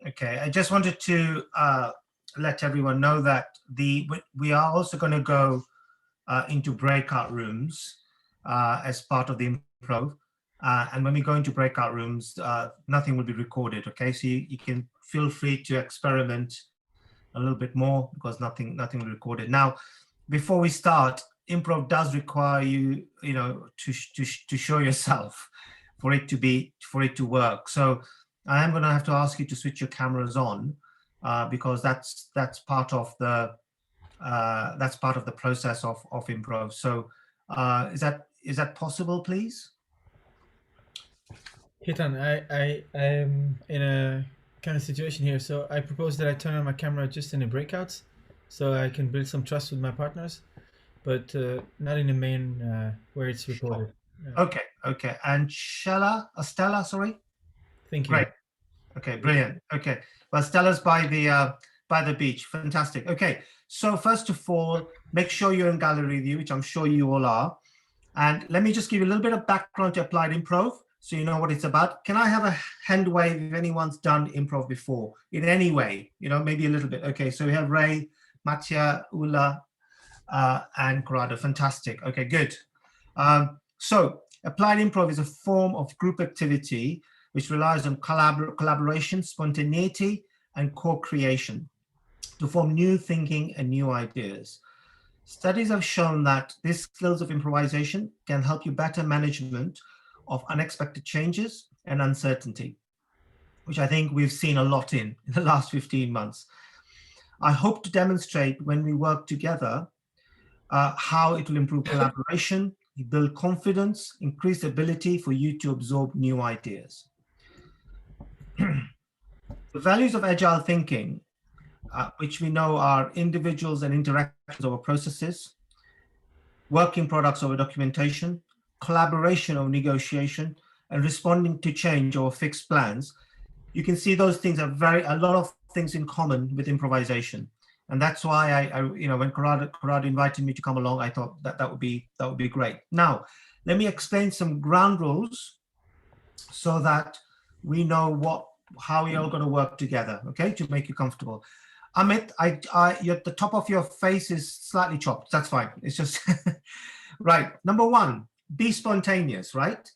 Okay, I just wanted to let everyone know that we are also going to go into breakout rooms as part of the improv. And when we go into breakout rooms, nothing will be recorded, okay? So you can feel free to experiment a little bit more because nothing will be recorded. Now, before we start, improv does require you, to show yourself for it to work. So I am going to have to ask you to switch your cameras on because that's part of the process of improv. So is that possible, please? Keatn, I am in a kind of situation here, so I propose that I turn on my camera just in the breakouts, so I can build some trust with my partners, but not in the main where it's recorded. Sure. Okay. And Stella, sorry. Thank you. Great. Okay, brilliant. Okay, well, Stella's by the beach. Fantastic. Okay, so first of all, make sure you're in gallery view, which I'm sure you all are. And let me just give you a little bit of background to Applied Improv, so you know what it's about. Can I have a hand wave if anyone's done improv before in any way? Maybe a little bit. Okay, so we have Ray, Mattia, Ula, and Corrado. Fantastic. Okay, good. So Applied Improv is a form of group activity which relies on collaboration, spontaneity, and co-creation to form new thinking and new ideas. Studies have shown that these skills of improvisation can help you better management of unexpected changes and uncertainty, which I think we've seen a lot in the last 15 months. I hope to demonstrate when we work together how it will improve collaboration, build confidence, increase the ability for you to absorb new ideas. The values of agile thinking, which we know are individuals and interactions over processes, working products over documentation, collaboration over negotiation, and responding to change over fixed plans. You can see those things have a lot of things in common with improvisation. And that's why I when Corrado invited me to come along, I thought that would be great. Now, let me explain some ground rules so that we know how we are going to work together, okay, to make you comfortable. Amit, the top of your face is slightly chopped. That's fine. It's just right. Number one, be spontaneous, right?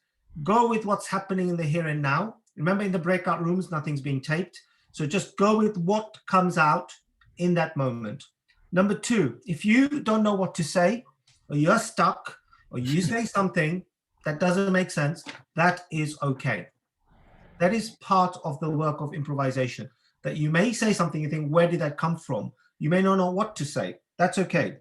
Go with what's happening in the here and now. Remember, in the breakout rooms, nothing's being taped. So just go with what comes out in that moment. Number two, if you don't know what to say, or you're stuck, or you say something that doesn't make sense, that is okay. That is part of the work of improvisation, that you may say something, you think, where did that come from? You may not know what to say. That's okay.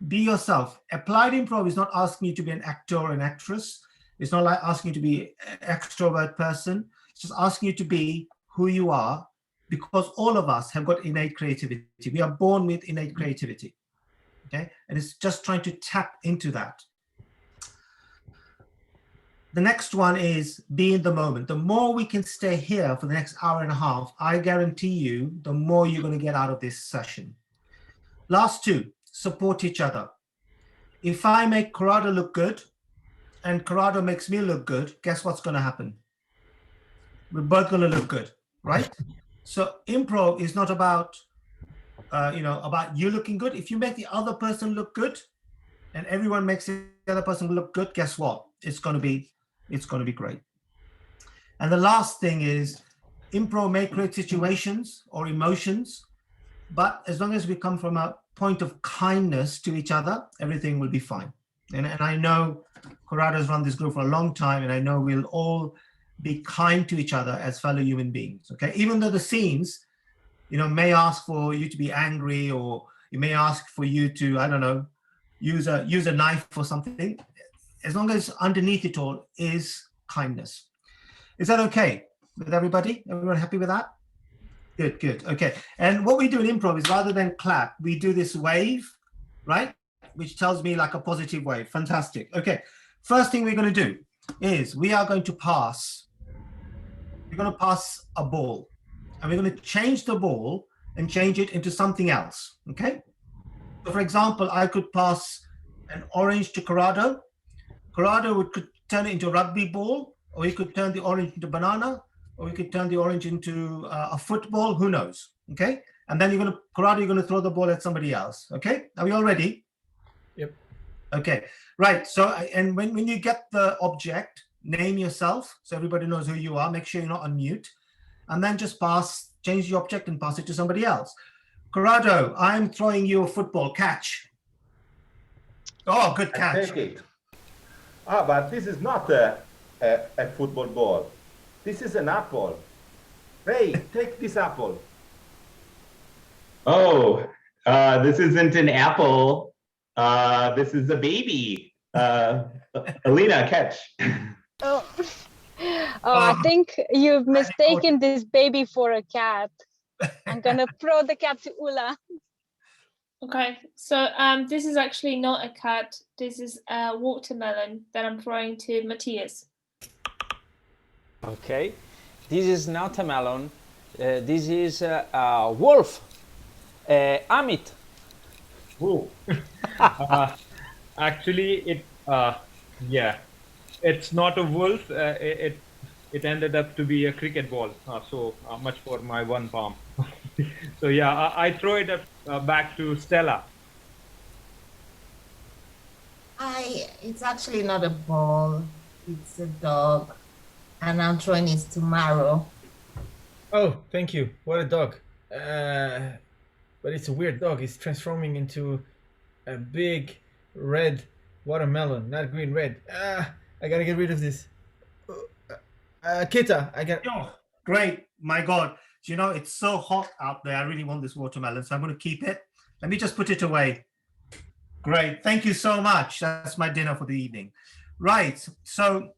Be yourself. Applied improv is not asking you to be an actor or an actress. It's not like asking you to be an extrovert person. It's just asking you to be who you are, because all of us have got innate creativity. We are born with innate creativity, okay? And it's just trying to tap into that. The next one is be in the moment. The more we can stay here for the next hour and a half, I guarantee you, the more you're going to get out of this session. Last two, support each other. If I make Corrado look good and Corrado makes me look good, guess what's going to happen? We're both going to look good, right? So improv is not about, about you looking good. If you make the other person look good and everyone makes the other person look good, guess what? It's going to be great. And the last thing is, improv may create situations or emotions, but as long as we come from a point of kindness to each other, everything will be fine. And I know Corrado's run this group for a long time, and I know we'll all be kind to each other as fellow human beings, okay? Even though the scenes, may ask for you to be angry, or it may ask for you to, I don't know, use a knife or something, as long as underneath it all is kindness. Is that okay with everybody? Everyone happy with that? Good, okay. And what we do in improv is, rather than clap, we do this wave, right? Which tells me like a positive wave. Fantastic. Okay, first thing we're going to do is we are going to pass a ball, and we're going to change the ball and change it into something else, okay? So for example, I could pass an orange to Corrado. Corrado could turn it into a rugby ball, or you could turn the orange into banana, or you could turn the orange into a football, who knows, okay? And then Corrado, you're gonna throw the ball at somebody else, okay? Are we all ready? Yep. Okay, right, so, and when you get the object, name yourself, so everybody knows who you are, make sure you're not on mute, and then just change the object and pass it to somebody else. Corrado, I'm throwing you a football, catch. Oh, good catch. Take it. But this is not a football ball. This is an apple. Hey, take this apple. Oh, this isn't an apple. This is a baby. Alina, catch. Oh, I think you've mistaken this baby for a cat. I'm gonna throw the cat to Ula. Okay, so this is actually not a cat. This is a watermelon that I'm throwing to Matthias. Okay, this is not a melon. This is a wolf. Amit. Oh. Actually, yeah, it's not a wolf. It ended up to be a cricket ball. So much for my one palm. So yeah, I throw it back to Stella. It's actually not a ball. It's a dog, and I'm throwing it to Maro. Oh, thank you. What a dog. But it's a weird dog. It's transforming into a big red watermelon, not green, red. I gotta get rid of this. Kita, Oh, great. My God. You know, it's so hot out there. I really want this watermelon, so I'm going to keep it. Let me just put it away. Great. Thank you so much. That's my dinner for the evening. Right. So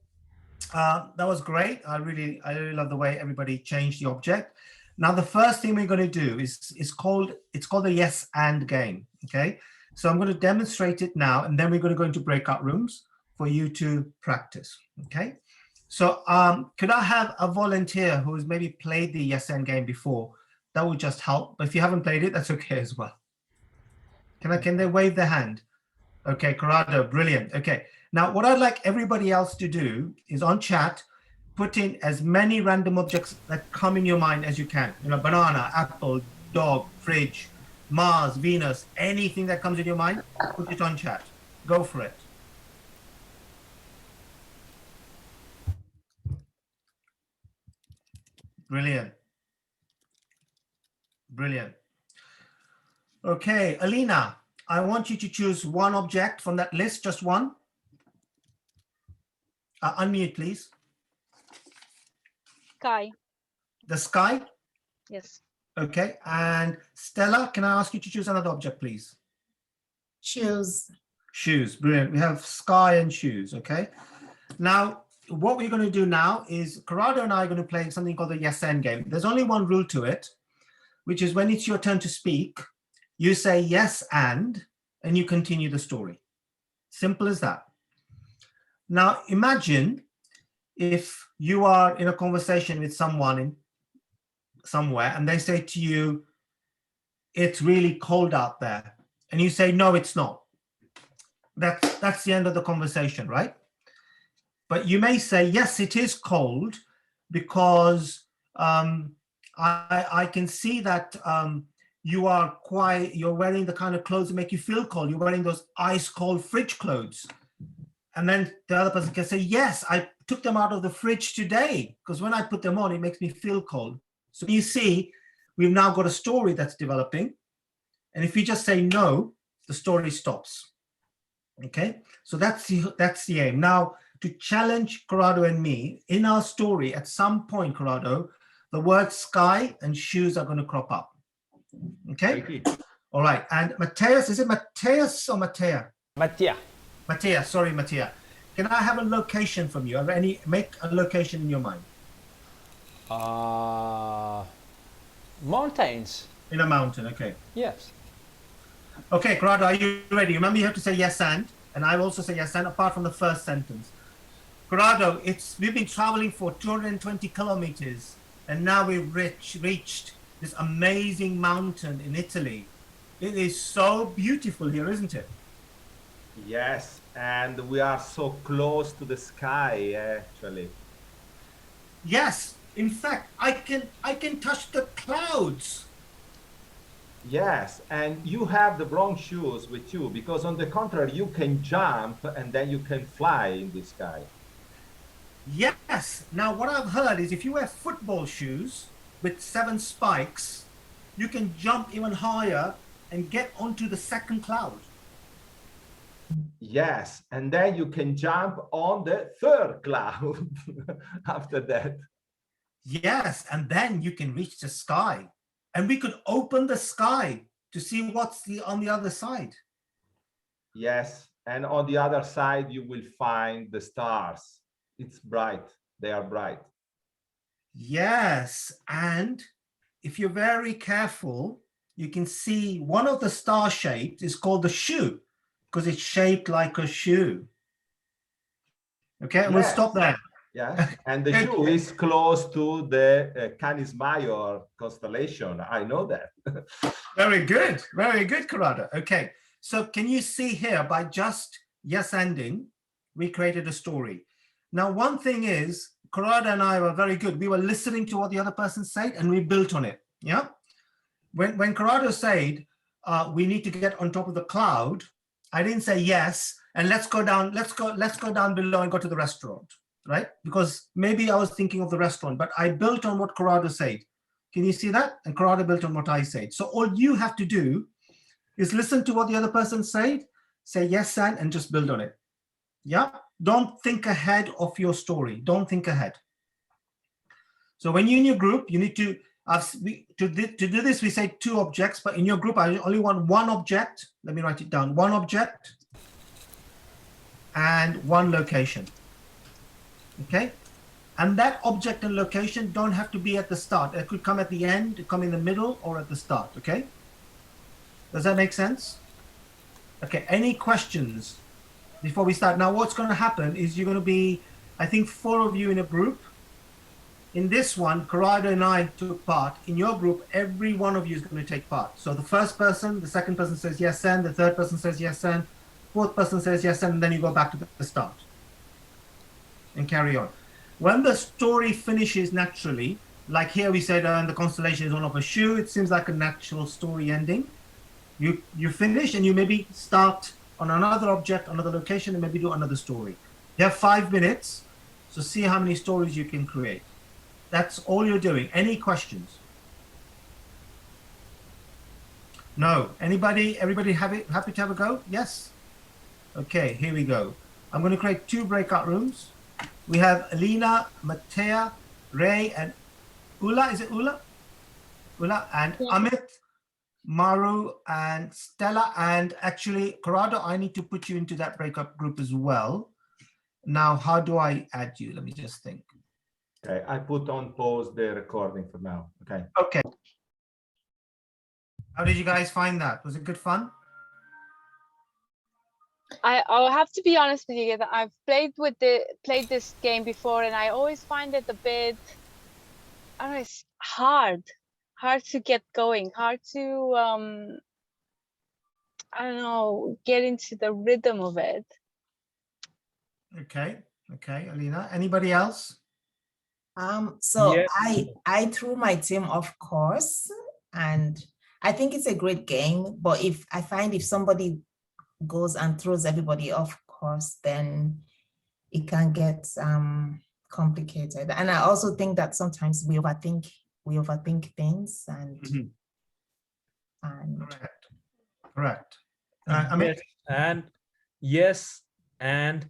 that was great. I really love the way everybody changed the object. Now, the first thing we're going to do is called the yes and game. Okay. So I'm going to demonstrate it now, and then we're going to go into breakout rooms for you to practice. Okay. So could I have a volunteer who has maybe played the yes and game before? That would just help. But if you haven't played it, that's okay as well. Can they wave their hand? Okay, Corrado, brilliant. Okay, now what I'd like everybody else to do is on chat, put in as many random objects that come in your mind as you can. You know, banana, apple, dog, fridge, Mars, Venus, anything that comes in your mind, put it on chat. Go for it. Brilliant. Brilliant. Okay, Alina, I want you to choose one object from that list, just one. Unmute, please. Sky. The sky? Yes. Okay, and Stella, can I ask you to choose another object, please? Shoes. Shoes, brilliant. We have sky and shoes, okay? Now, what we're going to do now is Corrado and I are going to play something called the yes and game. There's only one rule to it, which is when it's your turn to speak, you say yes and you continue the story. Simple as that. Now, imagine if you are in a conversation with someone somewhere and they say to you, it's really cold out there. And you say, no, it's not. That's the end of the conversation, right? But you may say, yes, it is cold because I can see that you're wearing the kind of clothes that make you feel cold. You're wearing those ice cold fridge clothes. And then the other person can say, yes, I took them out of the fridge today because when I put them on, it makes me feel cold. So you see, we've now got a story that's developing. And if you just say no, the story stops. Okay, so that's the aim. Now, to challenge Corrado and me, in our story, at some point, Corrado, the word sky and shoes are going to crop up. Okay? All right. And Matthias, is it Matthias or Mattea? Mattia. Mattea, sorry, Mattea. Can I have a location from you? Make a location in your mind. Mountains. In a mountain, okay. Yes. Okay, Corrado, are you ready? Remember, you have to say yes and I also say yes and apart from the first sentence. Corrado, we've been traveling for 220 kilometers and now we've reached this amazing mountain in Italy. It is so beautiful here, isn't it? Yes, and we are so close to the sky, actually. Yes, in fact, I can touch the clouds. Yes, and you have the wrong shoes with you, because on the contrary, you can jump and then you can fly in the sky. Yes. Now, what I've heard is if you wear football shoes with 7 spikes, you can jump even higher and get onto the second cloud. Yes, and then you can jump on the third cloud after that. Yes, and then you can reach the sky. And we could open the sky to see what's on the other side. Yes, and on the other side, you will find the stars. It's bright. They are bright. Yes, and if you're very careful, you can see one of the star shapes is called the shoe because it's shaped like a shoe. Okay, and we'll stop there. Yeah, and the shoe is close to the Canis Major constellation. I know that. Very good, Corrado. Okay, so can you see here by just yes anding, we created a story. Now, one thing is, Corrado and I were very good. We were listening to what the other person said and we built on it. Yeah. When Corrado said, we need to get on top of the cloud, I didn't say yes, and let's go down below and go to the restaurant, right? Because maybe I was thinking of the restaurant, but I built on what Corrado said. Can you see that? And Corrado built on what I said. So all you have to do is listen to what the other person said, say yes and just build on it. Yeah. Don't think ahead of your story. Don't think ahead. So when you're in your group, you need to do this, we say 2 objects, but in your group, I only want 1 object. Let me write it down. 1 object and 1 location. Okay. And that object and location don't have to be at the start. It could come at the end, come in the middle, or at the start. Okay. Does that make sense? Okay. Any questions before we start? Now, what's going to happen is you're going to be, I think, 4 of you in a group. In this one, Corrado and I took part. In your group, every one of you is going to take part. So the first person, the second person says yes and, the third person says yes and, fourth person says yes and then you go back to the start and carry on. When the story finishes naturally, like here we said the constellation is on of a shoe, it seems like a natural story ending. You finish and you maybe start on another object, another location, and maybe do another story. You have 5 minutes, so see how many stories you can create. That's all you're doing. Any questions? No. Everybody happy to have a go? Yes? Okay, here we go. I'm going to create 2 breakout rooms. We have Alina, Matea, Ray, and Ula. Is it Ula? Ula and Amit, Maru, and Stella. And actually, Corrado, I need to put you into that breakup group as well. Now, how do I add you? Let me just think. Okay, I put on pause the recording for now. Okay. Okay. How did you guys find that? Was it good fun? I'll have to be honest with you that I've played this game before, and I always find it a bit, I don't know, it's hard to get going, hard to I don't know, get into the rhythm of it. Okay, Alina. Anybody else? So Yes. I threw my team, of course, and I think it's a great game. But if somebody goes and throws everybody off course, then it can get complicated. And I also think that sometimes we overthink things and Correct. Yes, and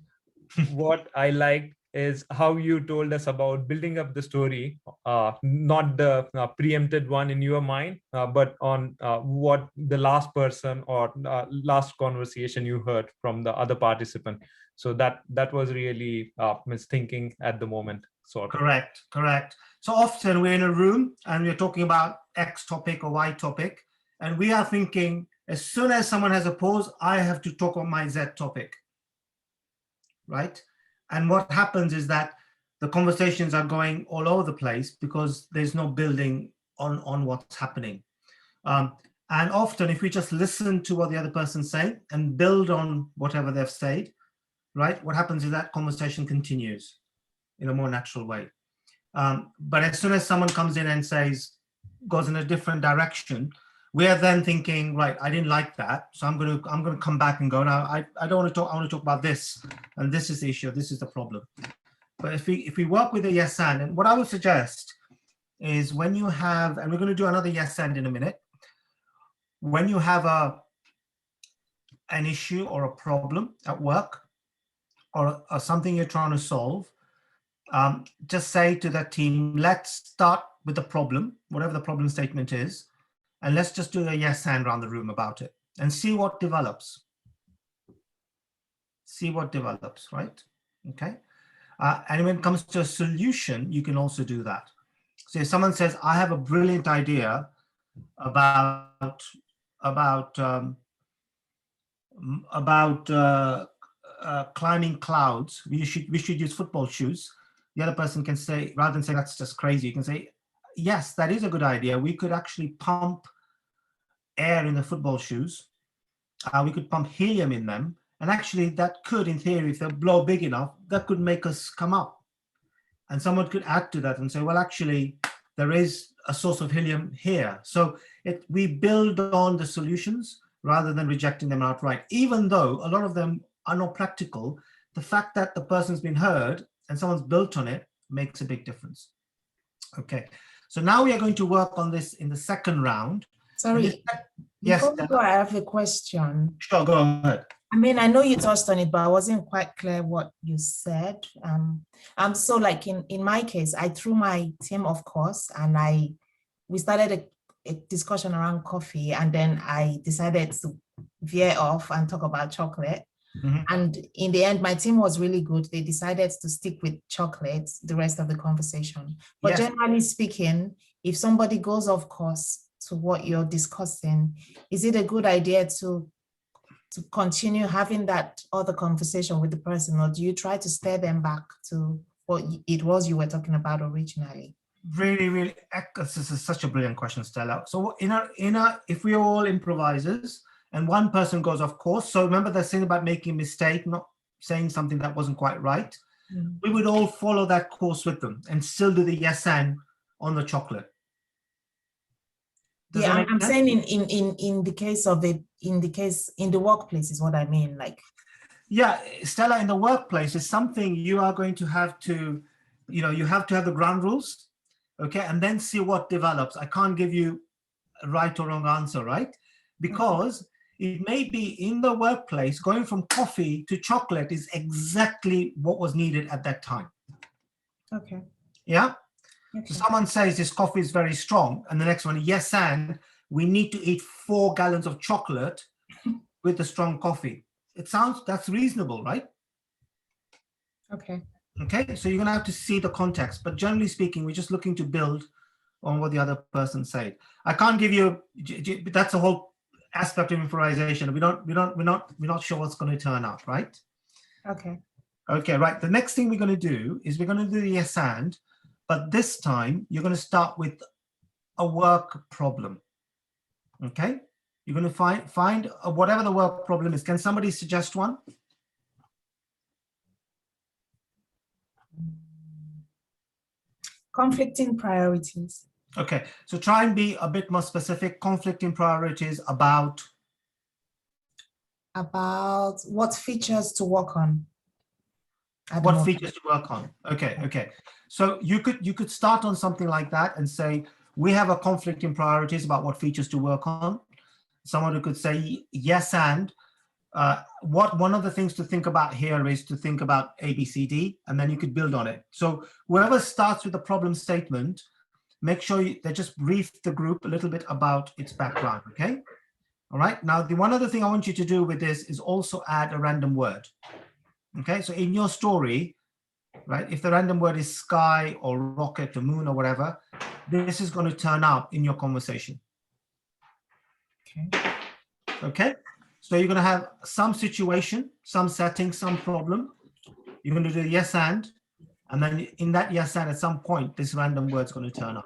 what I like is how you told us about building up the story, not the preempted one in your mind, but on what the last person or last conversation you heard from the other participant. So that was really thinking at the moment. Sort of. Correct. So often we're in a room and we're talking about X topic or Y topic, and we are thinking, as soon as someone has a pause, I have to talk on my Z topic, right? And what happens is that the conversations are going all over the place because there's no building on what's happening. And often if we just listen to what the other person's saying and build on whatever they've said, right, what happens is that conversation continues in a more natural way. But as soon as someone comes in and goes in a different direction, we are then thinking, right, I didn't like that, so I'm going to come back and go, now I don't want to talk, I want to talk about this, and this is the issue, this is the problem. But if we work with a yes and what I would suggest is when you have, and we're going to do another yes and in a minute, when you have an issue or a problem at work, or something you're trying to solve, just say to that team, let's start with the problem, whatever the problem statement is, and let's just do a yes and around the room about it and see what develops. See what develops, right? Okay. And when it comes to a solution, you can also do that. So if someone says, I have a brilliant idea about climbing clouds, we should use football shoes. The other person can say, rather than say that's just crazy, you can say, yes, that is a good idea. We could actually pump air in the football shoes. We could pump helium in them. And actually that could, in theory, if they blow big enough, that could make us come up. And someone could add to that and say, well, actually, there is a source of helium here. So we build on the solutions rather than rejecting them outright. Even though a lot of them are not practical, the fact that the person's been heard and someone's built on it makes a big difference. Okay, so now we are going to work on this in the second round. Sorry, yes, before we go, I have a question. Sure, go ahead. I mean, I know you touched on it, but I wasn't quite clear what you said. So like in my case, I threw my team off course, and we started a discussion around coffee, and then I decided to veer off and talk about chocolate. Mm-hmm. And in the end, my team was really good. They decided to stick with chocolate the rest of the conversation. But yes, generally speaking, if somebody goes off course to what you're discussing, is it a good idea to continue having that other conversation with the person, or do you try to steer them back to what it was you were talking about originally? Really, really, this is such a brilliant question, Stella. So if we're all improvisers and one person goes off course, so remember the thing about making a mistake, not saying something that wasn't quite right, we would all follow that course with them and still do the yes and on the chocolate. Yeah, I'm saying in the case of it, in the workplace is what I mean. Like, yeah, Stella, in the workplace is something you are going to have to, you have to have the ground rules, okay, and then see what develops. I can't give you a right or wrong answer, right? Because it may be in the workplace, going from coffee to chocolate is exactly what was needed at that time. Okay. Yeah. So someone says this coffee is very strong, and the next one, yes, and we need to eat 4 gallons of chocolate with the strong coffee. That's reasonable, right? Okay. Okay, so you're gonna have to see the context, but generally speaking, we're just looking to build on what the other person said. I can't give you, that's a whole aspect of improvisation. We're not sure what's going to turn out, right? Okay. Okay, right. The next thing we're going to do is we're going to do the yes and, but this time you're going to start with a work problem. Okay, you're going to find whatever the work problem is. Can somebody suggest one? Conflicting priorities. Okay, so try and be a bit more specific. Conflicting priorities about what features to work on. What features to work on. Okay. So you could start on something like that and say, we have a conflict in priorities about what features to work on. Someone who could say yes, and one of the things to think about here is to think about A, B, C, D, and then you could build on it. So whoever starts with the problem statement, make sure they just brief the group a little bit about its background, okay? All right, now the one other thing I want you to do with this is also add a random word. Okay, so in your story, right, if the random word is sky or rocket or moon or whatever, this is going to turn up in your conversation. Okay, so you're going to have some situation, some setting, some problem. You're going to do yes and then in that yes and at some point, this random word is going to turn up.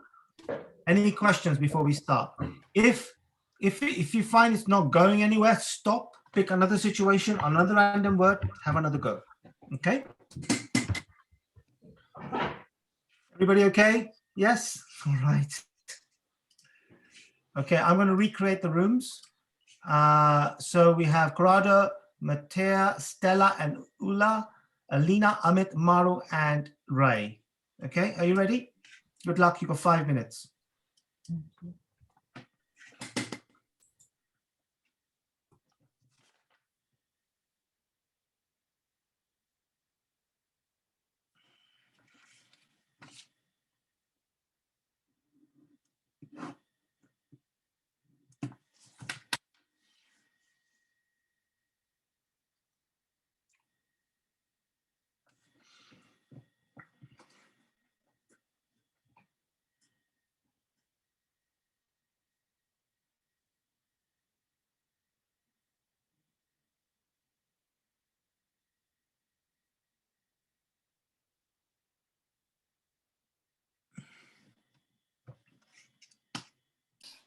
Any questions before we start? If you find it's not going anywhere, stop, pick another situation, another random word, have another go. Okay? Everybody okay? Yes? All right. Okay, I'm going to recreate the rooms. So we have Corrado, Matea, Stella, and Ula, Alina, Amit, Maru, and Ray. Okay, are you ready? Good luck. You've got 5 minutes.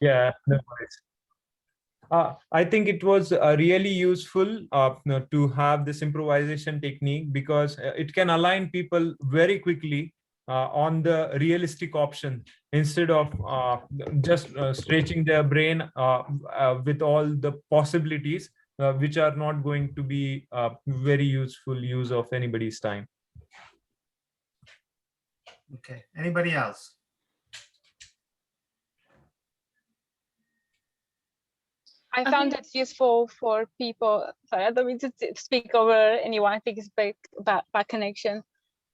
Yeah, no worries. I think it was really useful to have this improvisation technique because it can align people very quickly on the realistic option instead of just stretching their brain with all the possibilities which are not going to be very useful use of anybody's time. Okay, anybody else? I found it useful for people. Sorry, I don't mean to speak over anyone. I think it's bad connection.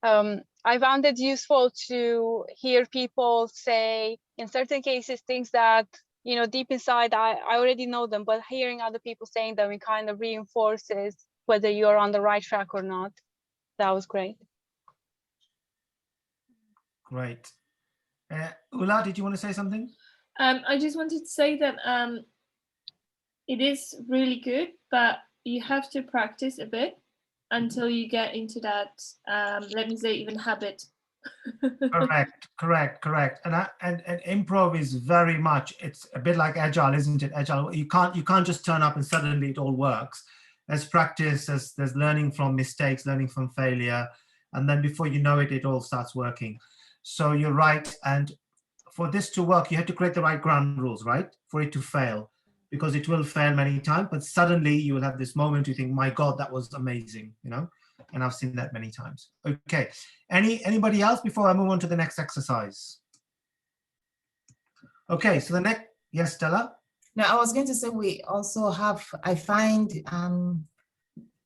I found it useful to hear people say, in certain cases, things that, you know, deep inside, I already know them, but hearing other people saying them, it kind of reinforces whether you're on the right track or not. That was great. Great. Ula, did you want to say something? I just wanted to say that it is really good, but you have to practice a bit until you get into that, let me say, even habit. Correct. And improv is very much, it's a bit like agile, isn't it? Agile, you can't just turn up and suddenly it all works. There's practice, there's learning from mistakes, learning from failure, and then before you know it, it all starts working. So you're right. And for this to work, you have to create the right ground rules, right? For it to fail, because it will fail many times, but suddenly you will have this moment you think, my God, that was amazing, you know? And I've seen that many times. Okay, anybody else before I move on to the next exercise? Okay, so the next, yes, Stella? No, I was going to say we also have, I find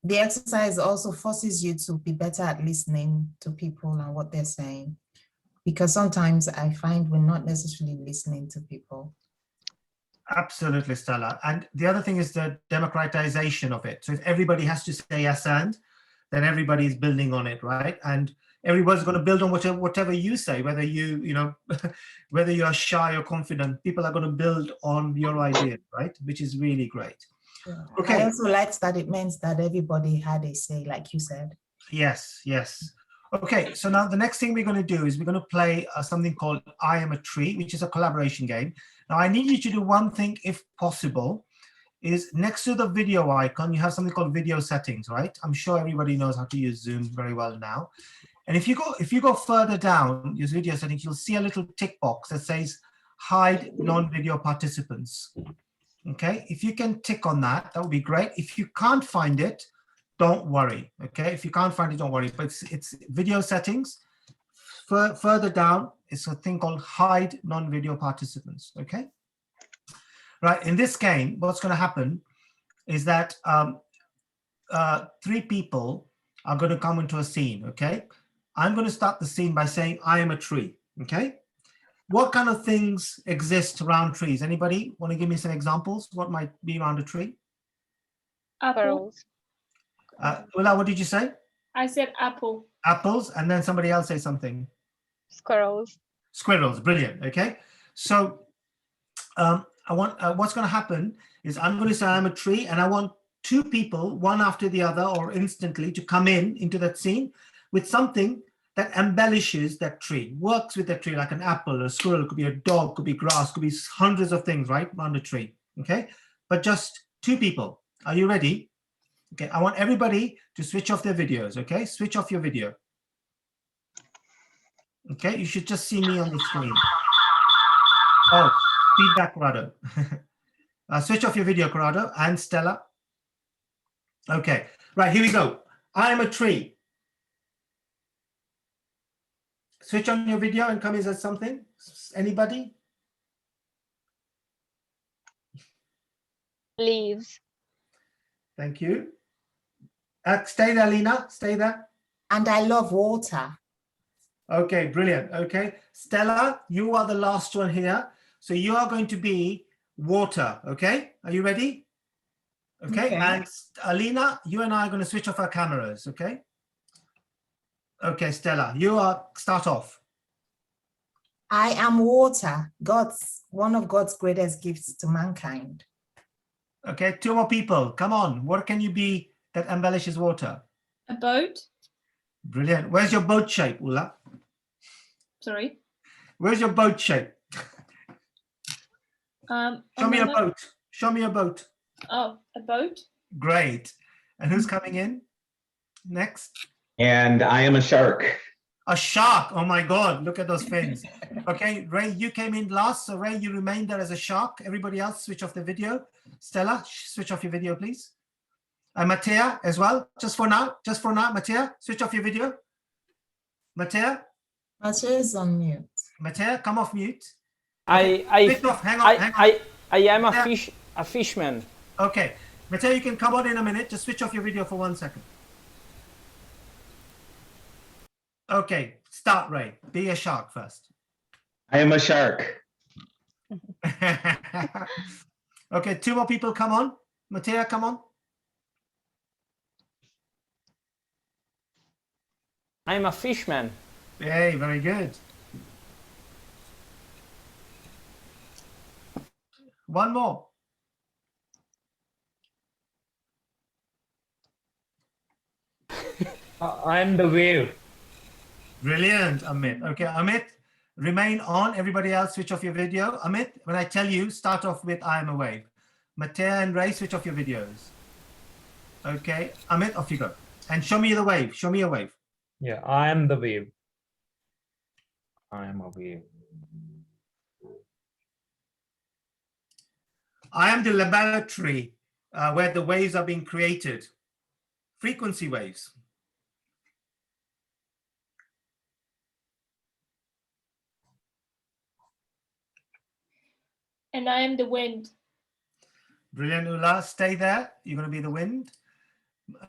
the exercise also forces you to be better at listening to people and what they're saying. Because sometimes I find we're not necessarily listening to people. Absolutely, Stella. And the other thing is the democratization of it. So if everybody has to say yes and, then everybody is building on it, right? And everybody's going to build on whatever you say, whether whether you are shy or confident, people are going to build on your idea, right? Which is really great. Yeah. Okay. I also liked that it meant that everybody had a say, like you said. Yes. Okay, so now the next thing we're going to do is we're going to play something called I Am a Tree, which is a collaboration game. Now I need you to do one thing, if possible, is next to the video icon, you have something called video settings, right? I'm sure everybody knows how to use Zoom very well now. And if you go further down, use video settings, you'll see a little tick box that says hide non-video participants. Okay, if you can tick on that, that would be great. If you can't find it, don't worry, okay? If you can't find it, don't worry, but it's video settings. Further down, it's a thing called hide non-video participants, okay? Right, in this game, what's gonna happen is that 3 people are gonna come into a scene, okay? I'm gonna start the scene by saying, I am a tree, okay? What kind of things exist around trees? Anybody wanna give me some examples? What might be around a tree? Apples. Ula, what did you say? I said apple. Apples, and then somebody else say something. Squirrels. Squirrels, brilliant. Okay, so I want what's going to happen is I'm going to say I'm a tree, and I want 2 people, one after the other, or instantly, to come into that scene with something that embellishes that tree, works with that tree, like an apple, a squirrel, it could be a dog, could be grass, could be hundreds of things, right, around a tree. Okay, but just 2 people. Are you ready? Okay, I want everybody to switch off their videos, okay? Switch off your video. Okay, you should just see me on the screen. Oh, feedback, Corrado. Switch off your video, Corrado, and Stella. Okay, right, here we go. I am a tree. Switch on your video and come in as something. Anybody? Leaves. Thank you. Stay there, Lena. Stay there. And I love water. Okay, brilliant. Okay, Stella, you are the last one here. So you are going to be water. Okay, are you ready? Okay, and Alina, you and I are going to switch off our cameras. Okay. Okay, Stella, you are start off. I am water, one of God's greatest gifts to mankind. Okay, two more people. Come on. What can you be that embellishes water? A boat. Brilliant. Where's your boat shape, Ula? Sorry. Where's your boat shape? Show me a map. boat. Show me a boat. Oh, a boat. Great. And who's coming in next? And I am a shark. A shark. Oh my God. Look at those fins. Okay, Ray, you came in last. So Ray, you remain there as a shark. Everybody else, switch off the video. Stella, switch off your video, please. And Mattea as well. Just for now, Mattea, switch off your video. Mattea? Mattea is on mute. Mattea, come off mute. I am a fishman. Okay, Mattea, you can come on in a minute. Just switch off your video for 1 second. Okay, start, Ray. Be a shark first. I am a shark. Okay, two more people, come on. Mattea, come on. I'm a fishman. Hey, very good. One more. I'm the wave. Brilliant, Amit. Okay, Amit, remain on. Everybody else, switch off your video. Amit, when I tell you, start off with I am a wave. Mattea and Ray, switch off your videos. Okay, Amit, off you go. And show me the wave. Show me a wave. Yeah, I am the wave. I am a wave. I am the laboratory where the waves are being created. Frequency waves. And I am the wind. Brilliant, Ula. Stay there. You're going to be the wind.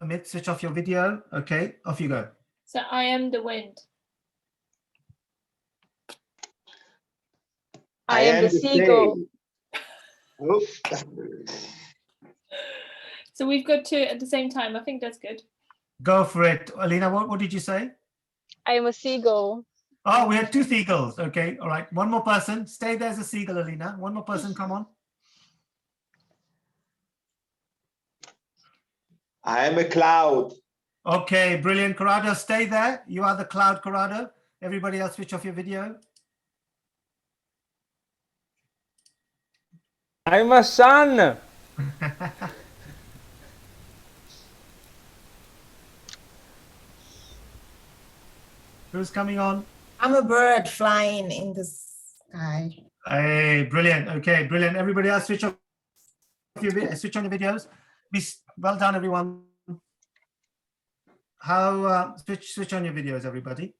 Amit, switch off your video. Okay, off you go. So I am the wind. I am the seagull. So we've got two at the same time. I think that's good. Go for it. Alina, what did you say? I am a seagull. Oh, we had two seagulls. Okay, all right. One more person. Stay there as a seagull, Alina. One more person, come on. I am a cloud. Okay, brilliant. Corrado, stay there. You are the cloud, Corrado. Everybody else, switch off your video. I'm a sun. Who's coming on? I'm a bird flying in the sky. Hey, brilliant. Okay, brilliant. Everybody else, switch off your switch on your videos. Well done, everyone. How switch on your videos, everybody.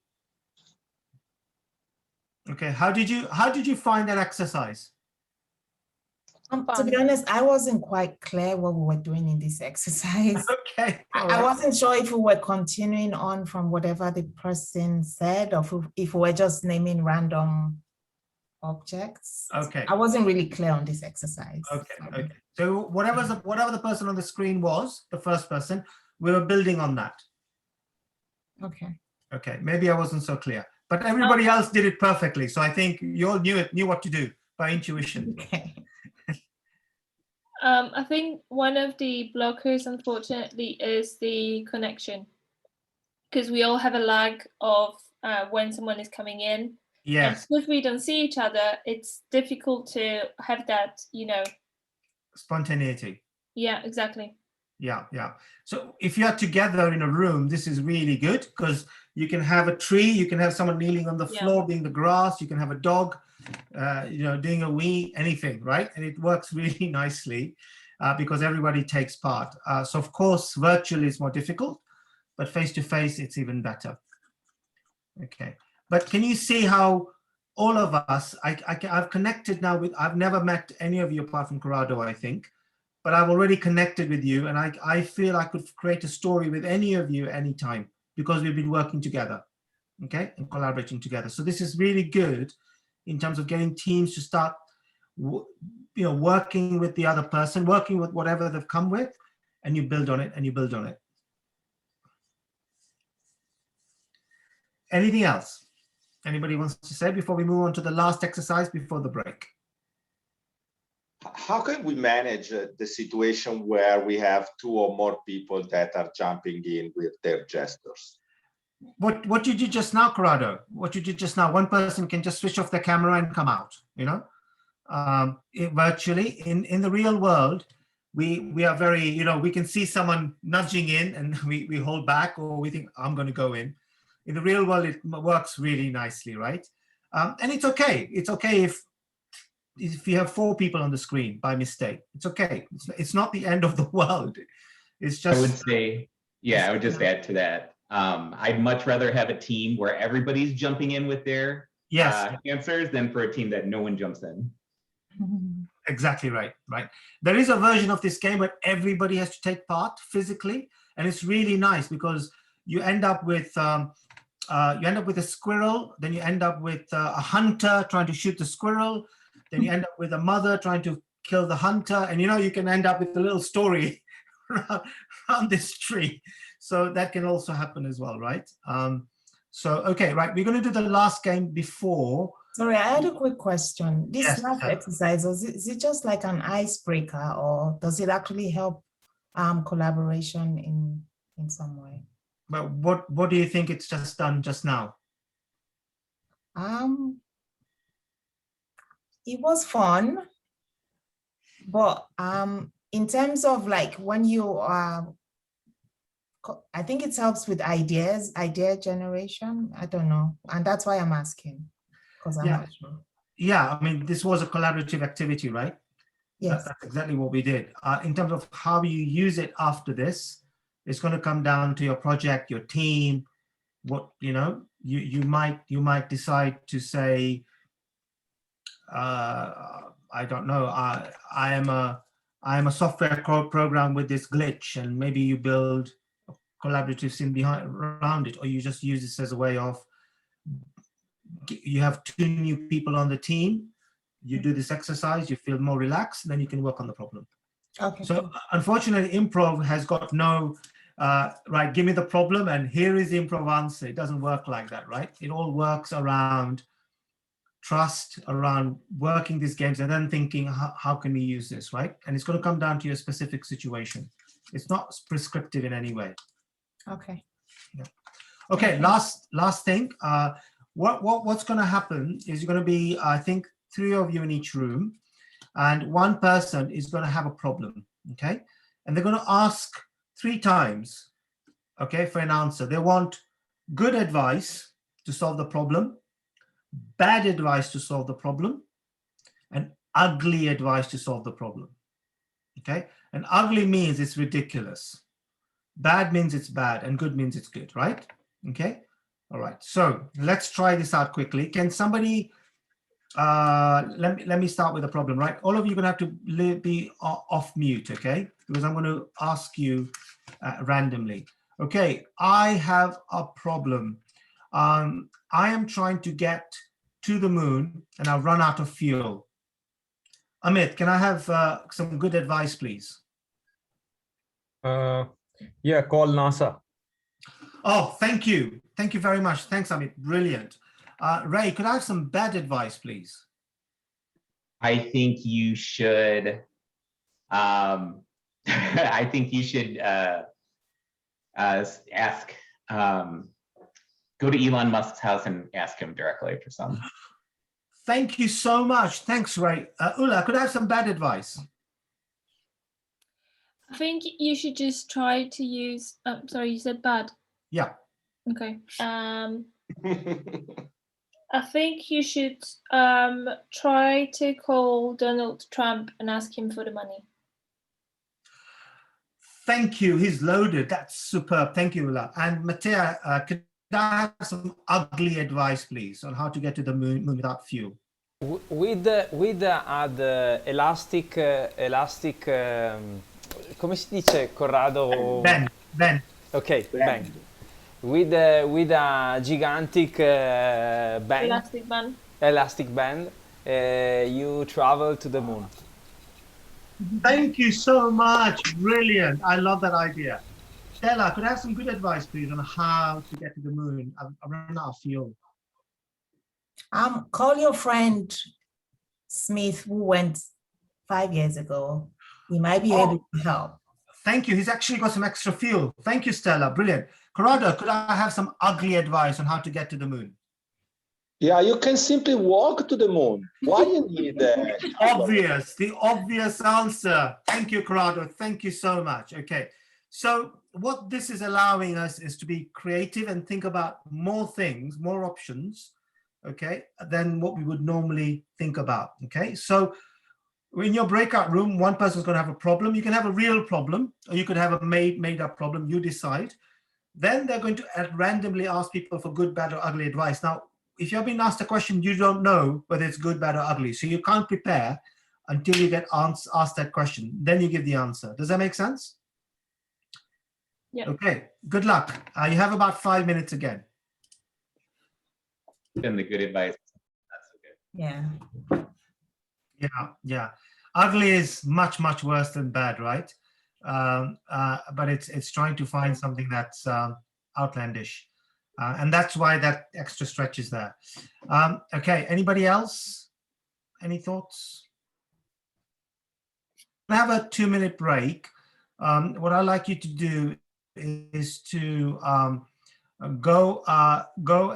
Okay, how did you find that exercise? To be honest, I wasn't quite clear what we were doing in this exercise. Okay. I wasn't sure if we were continuing on from whatever the person said or if we were just naming random objects. Okay. I wasn't really clear on this exercise. Okay. Okay. So whatever the person on the screen was, the first person, we were building on that. Okay. Okay. Maybe I wasn't so clear, but everybody else did it perfectly. So I think you all knew what to do by intuition. Okay. I think one of the blockers, unfortunately, is the connection, because we all have a lag of when someone is coming in. Yes. And because we don't see each other, it's difficult to have that, Spontaneity. Yeah, exactly. Yeah, yeah. So if you are together in a room, this is really good because you can have a tree, you can have someone kneeling on the floor being the grass, you can have a dog, doing a wee, anything, right? And it works really nicely because everybody takes part. So of course, virtually is more difficult, but face-to-face, it's even better. Okay. But can you see how all of us, I've connected now with, I've never met any of you apart from Corrado, I think. But I've already connected with you, and I feel I could create a story with any of you anytime because we've been working together, okay, and collaborating together. So this is really good in terms of getting teams to start, working with the other person, working with whatever they've come with, and you build on it, and you build on it. Anything else anybody wants to say before we move on to the last exercise before the break? How can we manage the situation where we have 2 or more people that are jumping in with their gestures? What you did just now, Corrado, what you did just now, one person can just switch off their camera and come out, virtually. In the real world, we are very, we can see someone nudging in and we hold back, or we think, I'm going to go in. In the real world, it works really nicely, right? And it's okay. It's okay if you have 4 people on the screen by mistake. It's okay. It's not the end of the world. It's just. I would say, I would just add to that. I'd much rather have a team where everybody's jumping in with their answers than for a team that no one jumps in. Exactly right. There is a version of this game where everybody has to take part physically, and it's really nice because you end up with a squirrel, then you end up with a hunter trying to shoot the squirrel, then you end up with a mother trying to kill the hunter, and you can end up with a little story around this tree. So that can also happen as well, right? Okay, right, we're going to do the last game before. Sorry, I had a quick question. This last exercise, is it just like an icebreaker, or does it actually help collaboration in some way? But what do you think it's just done just now? It was fun, but in terms of like when you I think it helps with idea generation. I don't know, and that's why I'm asking, because I'm not sure. Yeah, I mean, this was a collaborative activity, right? Yes, that's exactly what we did. In terms of how you use it after this, it's going to come down to your project, your team. What you might decide to say, I don't know. I am a software code program with this glitch, and maybe you build a collaborative scene around it, or you just use this as a way of, you have 2 new people on the team, you do this exercise, you feel more relaxed, and then you can work on the problem. Okay. So unfortunately, improv has got no, right, give me the problem and here is the improv answer. It doesn't work like that, right? It all works around trust, around working these games and then thinking, how can we use this, right? And it's going to come down to your specific situation. It's not prescriptive in any way. Okay. Yeah. Okay, last thing. What's going to happen is you're going to be, I think, 3 of you in each room, and one person is going to have a problem, okay? And they're going to ask 3 times, okay, for an answer. They want good advice to solve the problem, bad advice to solve the problem, and ugly advice to solve the problem, okay? And ugly means it's ridiculous. Bad means it's bad, and good means it's good, right? Okay, all right. So let's try this out quickly. Can somebody, let me start with the problem, right? All of you are gonna have to be off mute, okay? Because I'm gonna ask you randomly. Okay, I have a problem. I am trying to get to the moon and I've run out of fuel. Amit, can I have some good advice, please? Yeah, call NASA. Oh, thank you. Thank you very much. Thanks, Amit. Brilliant. Ray, could I have some bad advice, please? I think you should, I think you should ask, go to Elon Musk's house and ask him directly for some. Thank you so much. Thanks, Ray. Ulla, could I have some bad advice? I think you should just try to use. Sorry, you said bad. Yeah. Okay. I think you should try to call Donald Trump and ask him for the money. Thank you. He's loaded. That's superb. Thank you, Ulla. And Mattea, could I have some ugly advice, please, on how to get to the moon without fuel? With ad elastic, come si dice, Corrado? Bend. Ok, bend. With a gigantic band, elastic band, you travel to the moon. Thank you so much. Brilliant. I love that idea. Stella, could I have some good advice, please, on how to get to the moon? I've run out of fuel. Call your friend Smith, who went 5 years ago. He might be able to help. Thank you. He's actually got some extra fuel. Thank you, Stella. Brilliant. Corrado, could I have some ugly advice on how to get to the moon? Yeah, you can simply walk to the moon. Why you need that? The obvious answer. Thank you, Corrado. Thank you so much. Okay. So what this is allowing us is to be creative and think about more things, more options, okay, than what we would normally think about. Okay. So in your breakout room, one person's going to have a problem. You can have a real problem, or you could have a made up problem. You decide. Then they're going to randomly ask people for good, bad, or ugly advice. Now, if you're being asked a question, you don't know whether it's good, bad, or ugly. So you can't prepare until you get asked that question. Then you give the answer. Does that make sense? Yeah. Okay. Good luck. You have about 5 minutes again. Then the good advice. That's okay. Yeah. Yeah. Ugly is much, much worse than bad, right? But it's trying to find something that's outlandish. And that's why that extra stretch is there. Okay, anybody else? Any thoughts? We have a 2-minute break. What I'd like you to do is to go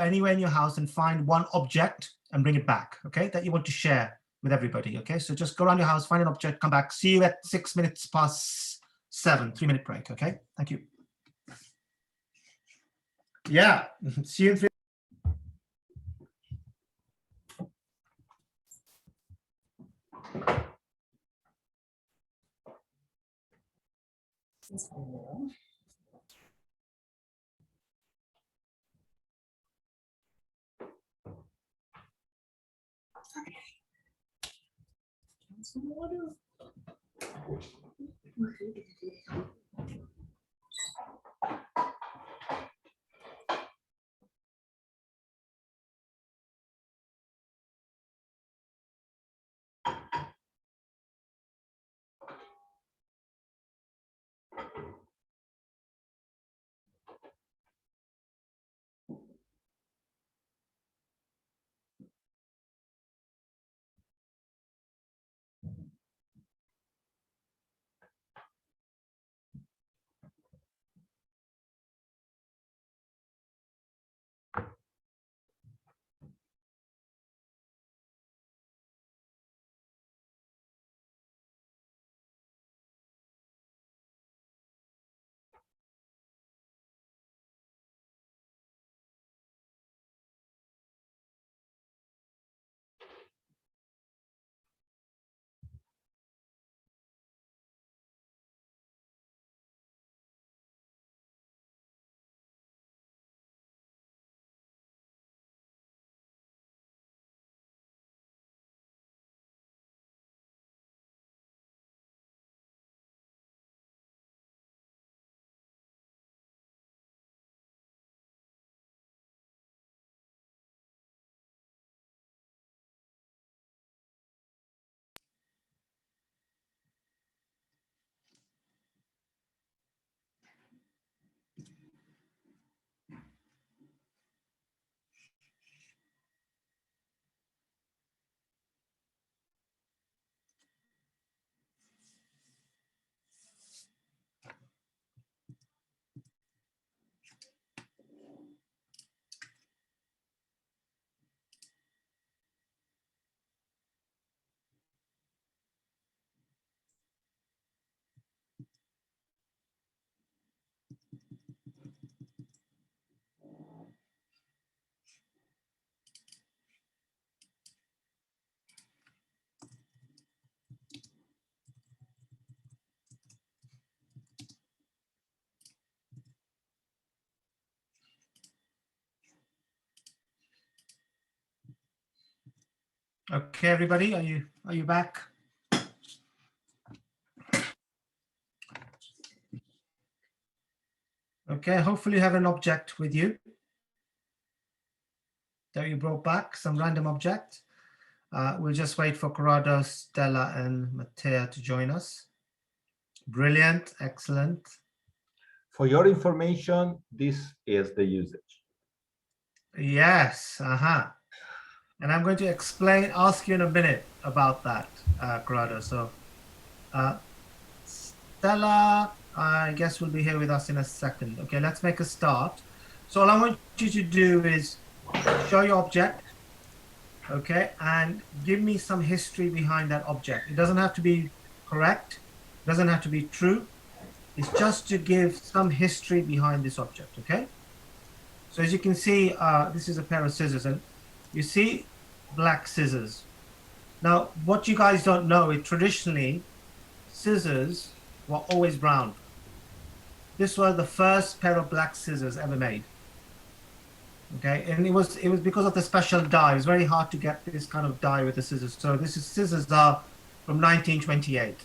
anywhere in your house and find one object and bring it back, okay, that you want to share with everybody, okay? So just go around your house, find an object, come back. See you at 6 minutes past 7, 3-minute break, okay? Thank you. Yeah, see you in 3. Okay, everybody, are you back? Okay, hopefully you have an object with you that you brought back, some random object. We'll just wait for Corrado, Stella, and Matteo to join us. Brilliant, excellent. For your information, this is the usage. Yes, and I'm going to ask you in a minute about that, Corrado. So Stella, I guess, will be here with us in a second. Okay, let's make a start. So all I want you to do is show your object, okay, and give me some history behind that object. It doesn't have to be correct, it doesn't have to be true. It's just to give some history behind this object, okay? So as you can see, this is a pair of scissors, and you see black scissors. Now, what you guys don't know is traditionally, scissors were always brown. This was the first pair of black scissors ever made. Okay, and it was because of the special die. It's very hard to get this kind of die with the scissors. So scissors are from 1928.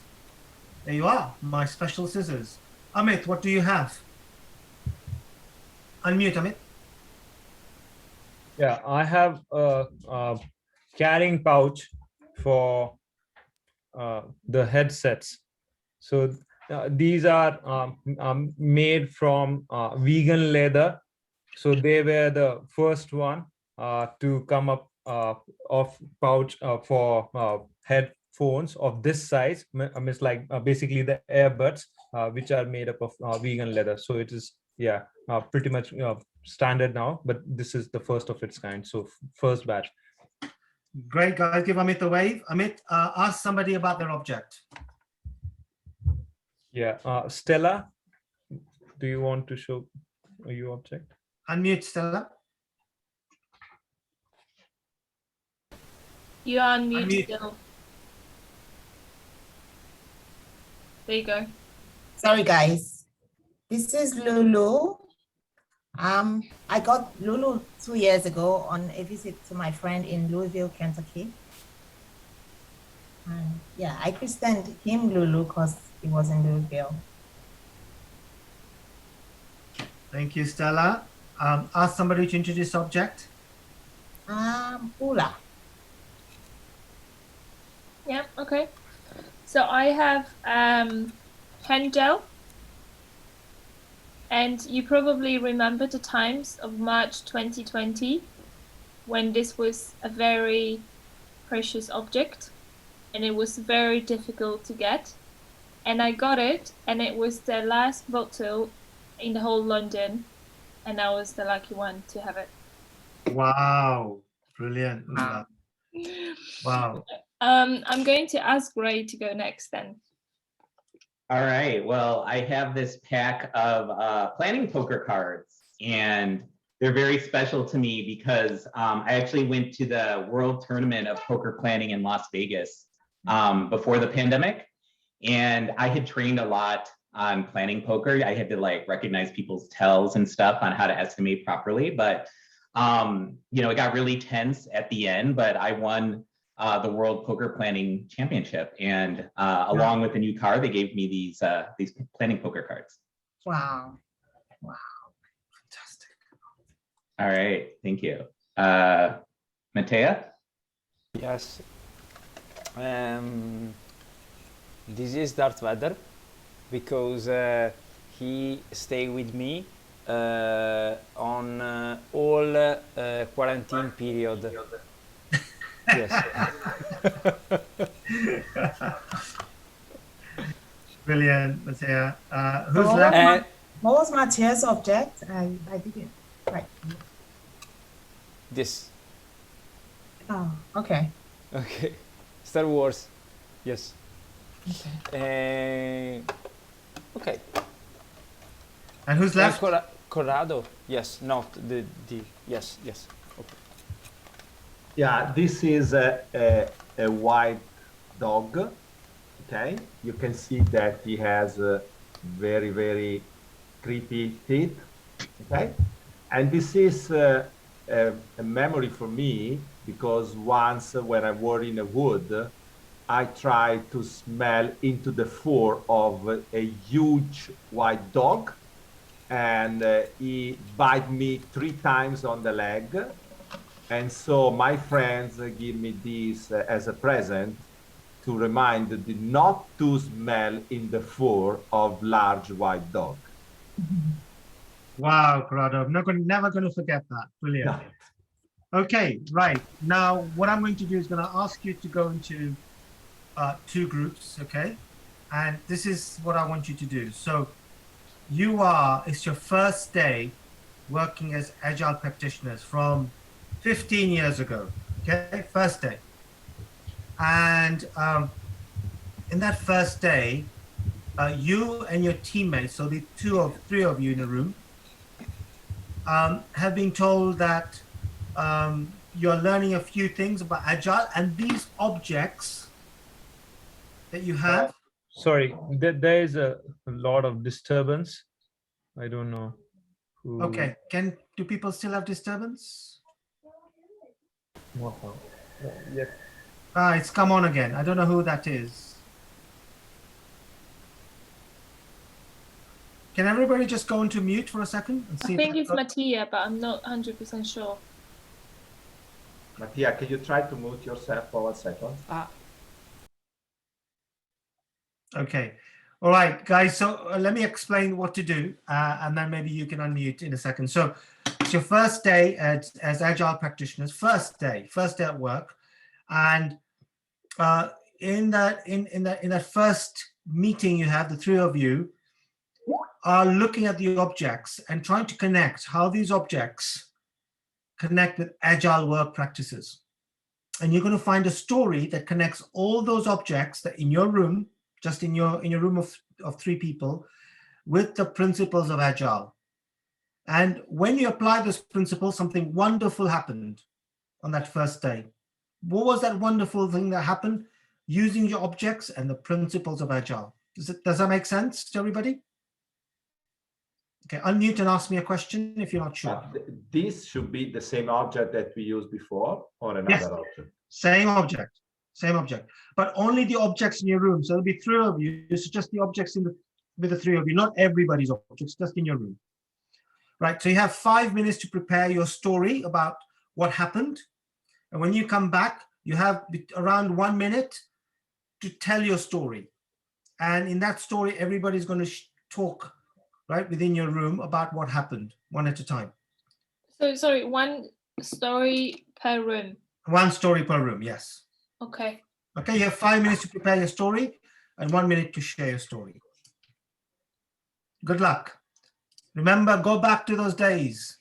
There you are, my special scissors. Amit, what do you have? Unmute, Amit. Yeah, I have a carrying pouch for the headsets. So these are made from vegan leather. So they were the first one to come up of pouch for headphones of this size. I mean, it's like basically the earbuds, which are made up of vegan leather. So it is, yeah, pretty much standard now, but this is the first of its kind. So first batch. Great, guys. Give Amit a wave. Amit, ask somebody about their object. Yeah, Stella, do you want to show your object? Unmute, Stella. You are on mute Unmute. still. There you go. Sorry, guys. This is Lulu. I got Lulu 2 years ago on a visit to my friend in Louisville, Kentucky. And yeah, I christened him Lulu because he was in Louisville. Thank you, Stella. Ask somebody to introduce object. Ula. Yeah, okay. So I have hand gel. And you probably remember the times of March 2020 when this was a very precious object and it was very difficult to get. And I got it, and it was the last bottle in the whole London, and I was the lucky one to have it. Wow, brilliant. Wow. I'm going to ask Ray to go next then. All right, well, I have this pack of planning poker cards, and they're very special to me because I actually went to the World Tournament of Poker Planning in Las Vegas before the pandemic, and I had trained a lot on planning poker. I had to like recognize people's tells and stuff on how to estimate properly, but you know, it got really tense at the end, but I won the World Poker Planning Championship, and along with the new card, they gave me these planning poker cards. Wow. Wow. Fantastic. All right, thank you. Matteo? Yes. This is Darth Vader because he stayed with me on all quarantine period. Yes. Brilliant, Matteo. Who's left? What was Matteo's object? I didn't quite. This. Oh, okay. Okay. Star Wars. Yes. Okay. Okay. And who's left? Corrado. Yes. Not the. Yes. Yes. Okay. Yeah, this is a white dog. Okay, you can see that he has very, very creepy teeth. Okay, and this is a memory for me because once when I were in a wood, I tried to smell into the fur of a huge white dog, and he bit me 3 times on the leg. And so my friends give me this as a present to remind me not to smell in the fur of large white dog. Wow, Corrado, I'm never going to forget that. Brilliant. Okay, right. Now, what I'm going to do is going to ask you to go into 2 groups, okay? And this is what I want you to do. So it's your first day working as Agile practitioners from 15 years ago, okay? First day. And in that first day, you and your teammates, so the 3 of you in the room, have been told that you're learning a few things about Agile, and these objects that you have. Sorry, there is a lot of disturbance. I don't know who. Okay, do people still have disturbance? Yes. It's come on again. I don't know who that is. Can everybody just go into mute for a second and see? I think it's Mattia, but I'm not 100% sure. Mattia, can you try to mute yourself for 1 second? Okay. All right, guys. So let me explain what to do, and then maybe you can unmute in a second. So it's your first day as Agile practitioners. First day at work, and in that first meeting you have, the 3 of you are looking at the objects and trying to connect how these objects connect with Agile work practices. And you're going to find a story that connects all those objects that in your room, just in your room of 3 people, with the principles of Agile. And when you apply this principle, something wonderful happened on that first day. What was that wonderful thing that happened? Using your objects and the principles of Agile. Does that make sense to everybody? Okay, unmute and ask me a question if you're not sure. This should be the same object that we used before, or another object? Same object, but only the objects in your room. So there'll be 3 of you. It's just the objects with the 3 of you, not everybody's objects, just in your room. Right, so you have 5 minutes to prepare your story about what happened. And when you come back, you have around 1 minute to tell your story. And in that story, everybody's going to talk right within your room about what happened, one at a time. So sorry, 1 story per room. 1 story per room, yes. Okay. Okay, you have 5 minutes to prepare your story and 1 minute to share your story. Good luck. Remember, go back to those days.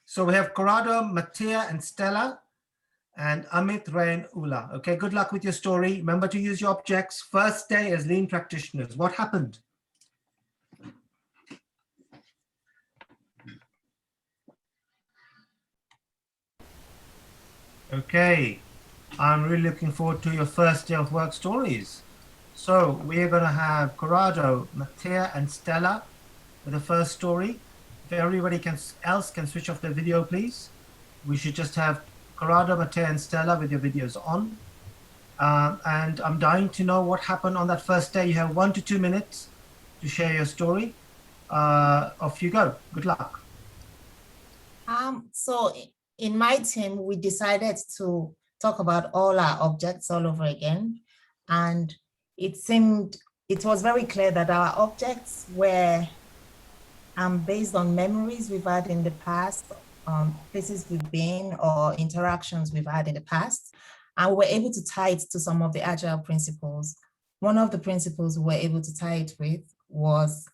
So we have Corrado, Mattia, and Stella, and Amit, Ray, and Ula. Okay, good luck with your story. Remember to use your objects. First day as Lean practitioners. What happened? Okay, I'm really looking forward to your first day of work stories. So we are going to have Corrado, Mattia, and Stella with the first story. If everybody else can switch off their video, please. We should just have Corrado, Mattia, and Stella with your videos on. And I'm dying to know what happened on that first day. You have 1 to 2 minutes to share your story. Off you go. Good luck. So in my team, we decided to talk about all our objects all over again. And it was very clear that our objects were based on memories we've had in the past, places we've been, or interactions we've had in the past. And we were able to tie it to some of the Agile principles. One of the principles we were able to tie it with was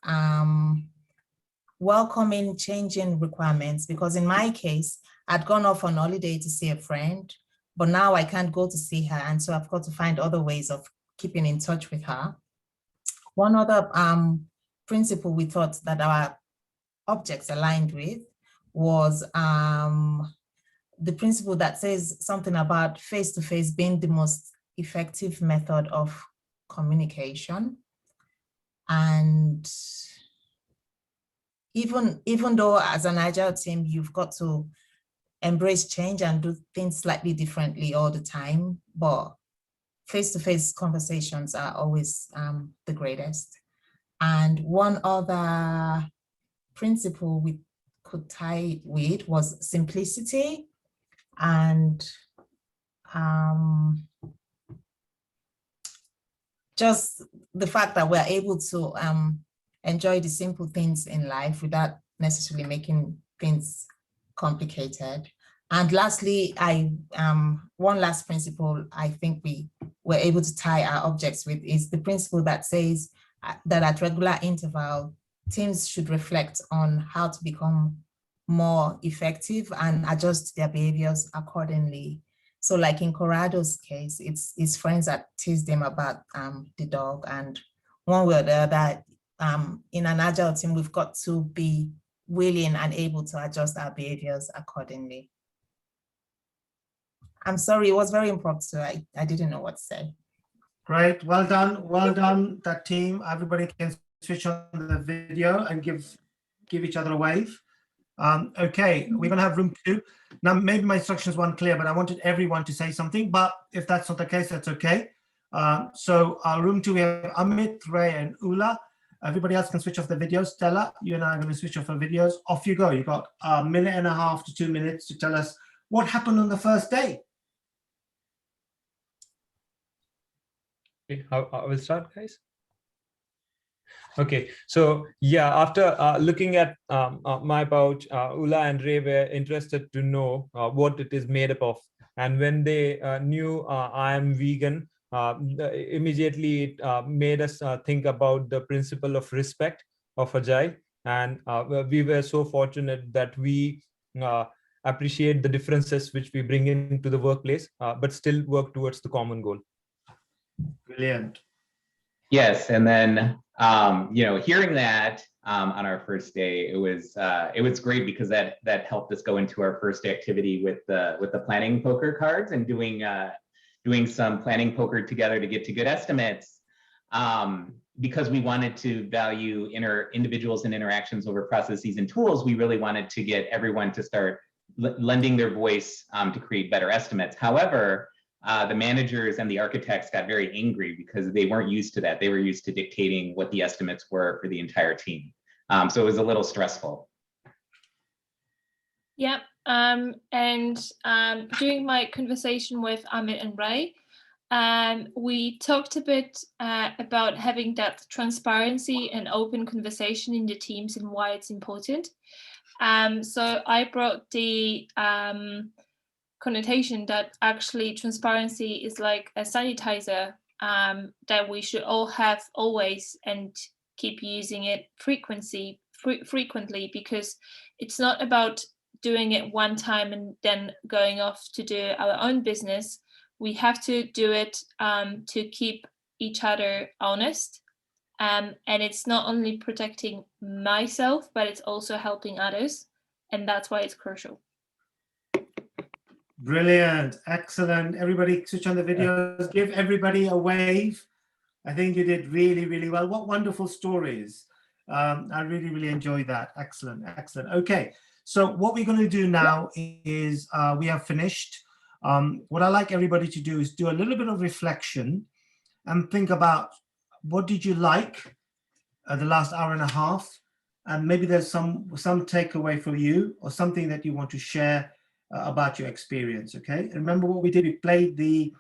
welcoming changing requirements, because in my case, I'd gone off on holiday to see a friend, but now I can't go to see her. And so I've got to find other ways of keeping in touch with her. One other principle we thought that our objects aligned with was the principle that says something about face-to-face being the most effective method of communication. And even though as an Agile team, you've got to embrace change and do things slightly differently all the time, but face-to-face conversations are always the greatest. And one other principle we could tie it with was simplicity, and just the fact that we're able to enjoy the simple things in life without necessarily making things complicated. And lastly, one last principle I think we were able to tie our objects with is the principle that says that at regular interval, teams should reflect on how to become more effective and adjust their behaviors accordingly. So like in Corrado's case, it's his friends that teased him about the dog, and one way or the other, in an agile team, we've got to be willing and able to adjust our behaviors accordingly. I'm sorry, it was very impromptu. I didn't know what to say. Great, well done, that team. Everybody can switch on the video and give each other a wave. Okay, we're gonna have room 2. Now, maybe my instructions weren't clear, but I wanted everyone to say something, but if that's not the case, that's okay. So room 2, we have Amit, Ray, and Ula. Everybody else can switch off the videos. Stella, you and I are gonna switch off our videos. Off you go. You've got 1.5 minutes to 2 minutes to tell us what happened on the first day. Okay, I will start, guys. Okay, so yeah, after looking at my pouch, Ula and Ray were interested to know what it is made up of. And when they knew I am vegan, immediately it made us think about the principle of respect of Agile. And we were so fortunate that we appreciate the differences which we bring into the workplace, but still work towards the common goal. Brilliant. Yes, and then hearing that on our first day, it was great because that helped us go into our first activity with the planning poker cards and doing some planning poker together to get to good estimates. Because we wanted to value individuals and interactions over processes and tools, we really wanted to get everyone to start lending their voice to create better estimates. However, the managers and the architects got very angry because they weren't used to that. They were used to dictating what the estimates were for the entire team. So it was a little stressful. Yep. During my conversation with Amit and Ray, we talked a bit about having that transparency and open conversation in the teams and why it's important. So I brought the connotation that actually transparency is like a sanitizer that we should all have always and keep using it frequently, because it's not about doing it one time and then going off to do our own business. We have to do it to keep each other honest. And it's not only protecting myself, but it's also helping others. And that's why it's crucial. Brilliant, excellent. Everybody switch on the videos, give everybody a wave. I think you did really, really well. What wonderful stories. I really, really enjoyed that. Excellent, excellent. Okay, so what we're going to do now is we have finished. What I like everybody to do is do a little bit of reflection and think about what did you like the last hour and a half, and maybe there's some takeaway for you or something that you want to share about your experience. Okay, and remember what we did. We played the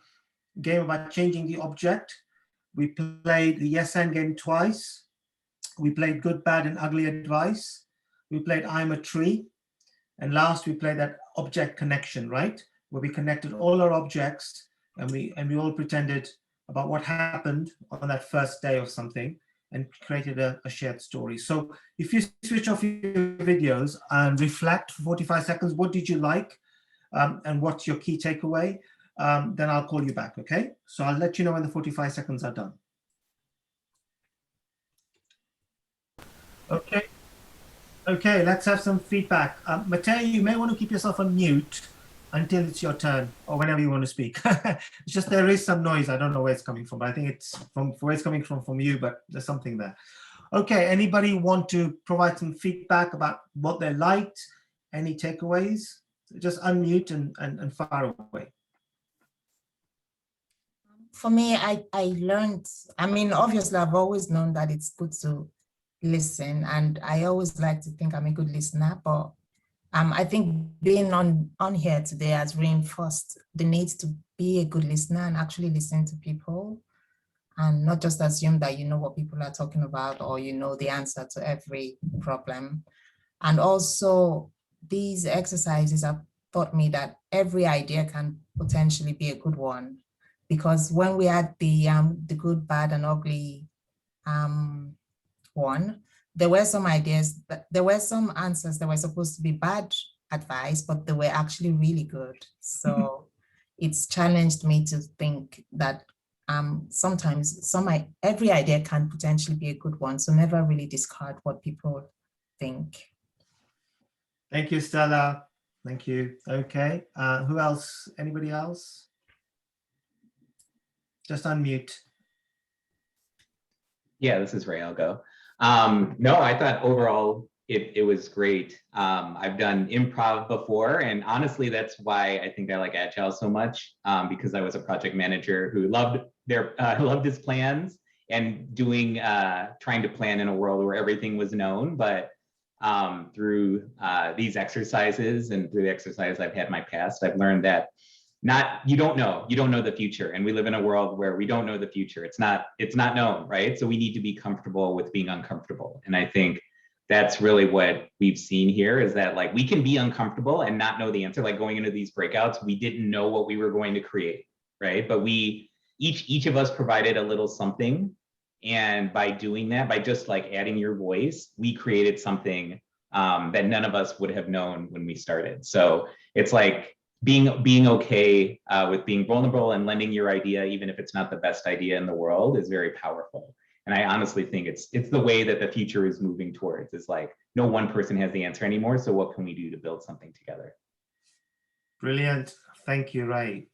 game about changing the object. We played the yes and game twice. We played good, bad, and ugly advice. We played I'm a tree. And last we played that object connection, right? Where we connected all our objects and we all pretended about what happened on that first day of something and created a shared story. So if you switch off your videos and reflect for 45 seconds, what did you like and what's your key takeaway? Then I'll call you back, okay? So I'll let you know when the 45 seconds are done. Okay, let's have some feedback. Mateo, you may want to keep yourself on mute until it's your turn or whenever you want to speak. It's just there is some noise. I don't know where it's coming from, but I think it's from where it's coming from you, but there's something there. Okay, anybody want to provide some feedback about what they liked? Any takeaways? Just unmute and fire away. For me, I learned, I mean, obviously I've always known that it's good to listen, and I always like to think I'm a good listener, but I think being on here today has reinforced the need to be a good listener and actually listen to people, and not just assume that you know what people are talking about or you know the answer to every problem. And also, these exercises have taught me that every idea can potentially be a good one, because when we had the good, bad, and ugly one, there were some ideas, there were some answers that were supposed to be bad advice, but they were actually really good. So it's challenged me to think that sometimes every idea can potentially be a good one. So never really discard what people think. Thank you, Stella. Thank you. Okay. Who else? Anybody else? Just unmute. Yeah, this is Ray. I'll go. No, I thought overall it was great. I've done improv before, and honestly, that's why I think I like Agile so much, because I was a project manager who loved his plans and trying to plan in a world where everything was known. But through these exercises and through the exercise I've had in my past, I've learned that you don't know the future, and we live in a world where we don't know the future. It's not known, right? So we need to be comfortable with being uncomfortable. And I think that's really what we've seen here, is that like we can be uncomfortable and not know the answer. Like going into these breakouts, we didn't know what we were going to create, right? But each of us provided a little something, and by doing that, by just like adding your voice, we created something that none of us would have known when we started. So it's like being okay with being vulnerable and lending your idea, even if it's not the best idea in the world, is very powerful. And I honestly think it's the way that the future is moving towards. Is like no one person has the answer anymore. So what can we do to build something together? Brilliant. Thank you, Ray.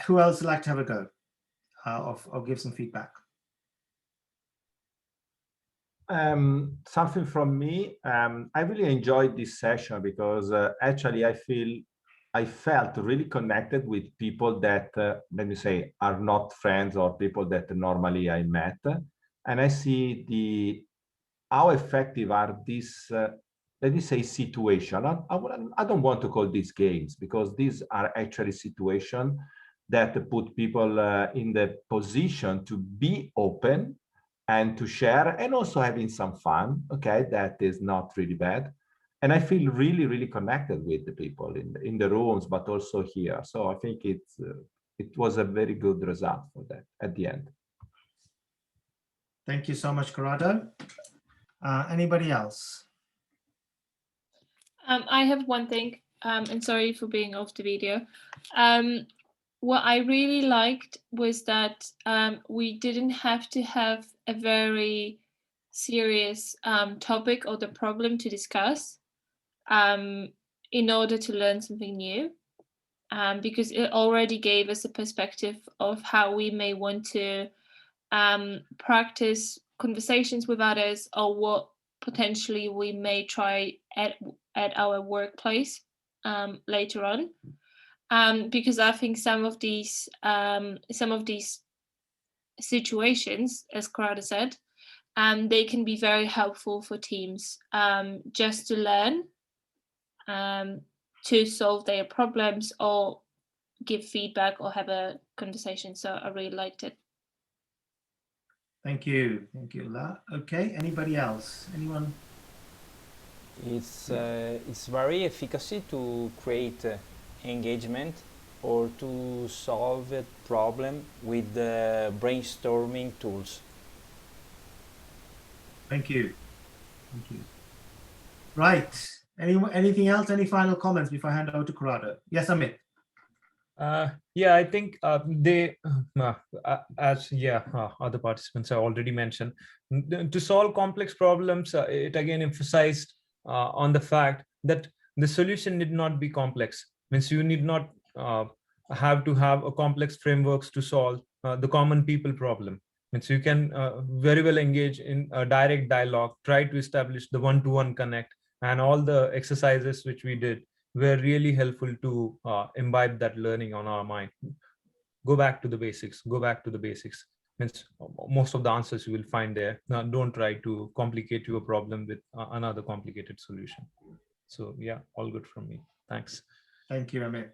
Who else would like to have a go or give some feedback? Something from me. I really enjoyed this session because actually I felt really connected with people that, let me say, are not friends or people that normally I met. And I see how effective are these, let me say, situation. I don't want to call these games, because these are actually situations that put people in the position to be open and to share, and also having some fun. Okay, that is not really bad. And I feel really, really connected with the people in the rooms, but also here. So I think it was a very good result for that at the end. Thank you so much, Corrado. Anybody else? I have one thing, and sorry for being off the video. What I really liked was that we didn't have to have a very serious topic or the problem to discuss in order to learn something new, because it already gave us a perspective of how we may want to practice conversations with others, or what potentially we may try at our workplace later on. Because I think some of these situations, as Corrado said, they can be very helpful for teams just to learn, to solve their problems or give feedback or have a conversation. So I really liked it. Thank you, La. Okay, anybody else? Anyone? It's very efficacy to create engagement or to solve a problem with brainstorming tools. Thank you. Thank you. Right. Anything else? Any final comments before I hand over to Corrado? Yes, Amit. Yeah, I think they, other participants have already mentioned, to solve complex problems, it again emphasized on the fact that the solution need not be complex. Means you need not have to have a complex frameworks to solve the common people problem. Means you can very well engage in a direct dialogue, try to establish the one-to-one connect, and all the exercises which we did were really helpful to imbibe that learning on our mind. Go back to the basics. Go back to the basics. Means most of the answers you will find there. Now, don't try to complicate your problem with another complicated solution. So yeah, all good from me. Thanks. Thank you, Amit.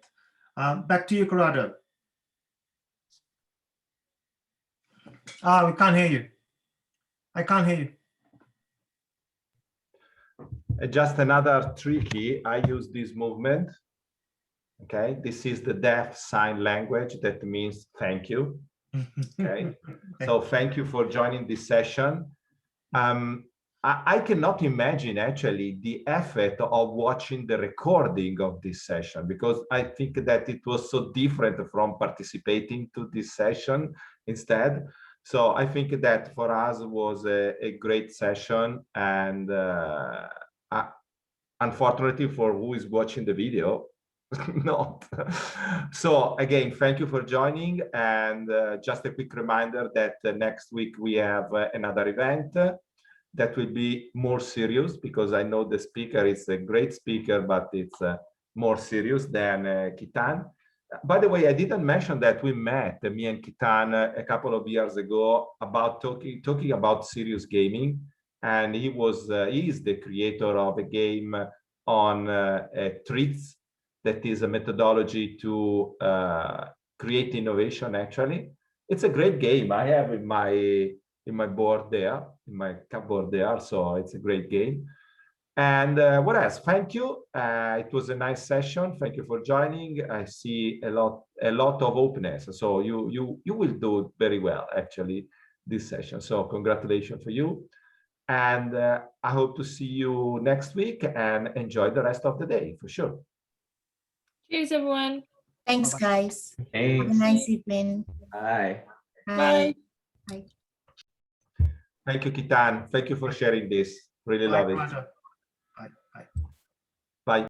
Back to you, Corrado. We can't hear you. I can't hear you. Just another tricky, I use this movement. Okay, this is the deaf sign language. That means thank you. Okay, so thank you for joining this session. I cannot imagine actually the effort of watching the recording of this session, because I think that it was so different from participating to this session instead. So I think that for us was a great session, and unfortunately for who is watching the video, not. So again, thank you for joining, and just a quick reminder that next week we have another event that will be more serious, because I know the speaker is a great speaker, but it's more serious than Keatn. By the way, I didn't mention that we met, me and Keatn, a couple of years ago about talking about serious gaming, and he is the creator of a game on treats. That is a methodology to create innovation. Actually, it's a great game. I have in my board there, in my cupboard there. So it's a great game. And what else? Thank you. It was a nice session. Thank you for joining. I see a lot of openness. So you will do very well actually this session. So congratulations for you. And I hope to see you next week, and enjoy the rest of the day for sure. Cheers, everyone. Thanks, guys. Thanks. Have a nice evening. Bye. Bye. Bye. Thank you, Keatn. Thank you for sharing this. Really love it.